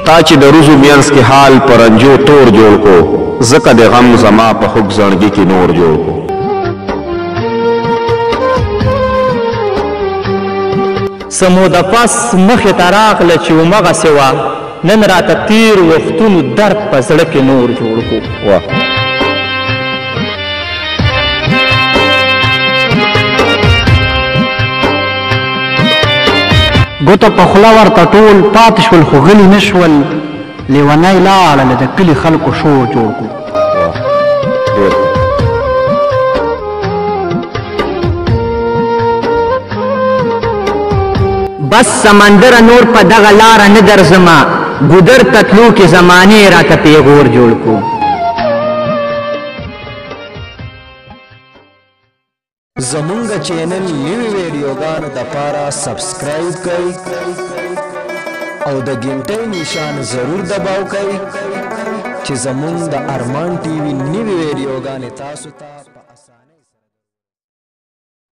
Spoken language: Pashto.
تا چې د روزو مینس کې حال پرنجو تور جوړ کو زکه د غم زما په خوږ زړګي کې نور جوړ کو سمو د پس مخې ته راغله چې ومغسې وه نن راته تیر وختونو درد په زړه کې نور جوړ کو ګوته په خوله ورته ټول پاتې شول خو غلي نه شول لیونی لاړله د کلي خلکو شور جوړ کړو بس سمندر نور په دغه لاره نه درځمه ګودر ته تلو کې زمانې راته پیغور جوړ کړو زمونږ چینل نوی ویډیوګانو دپاره سبسکرایب کړئ او د ګنټۍ نشان ضرور دباو کړئ چې زمونږ د ارمان ټي وي نوی ویډیوګانې تاسو ته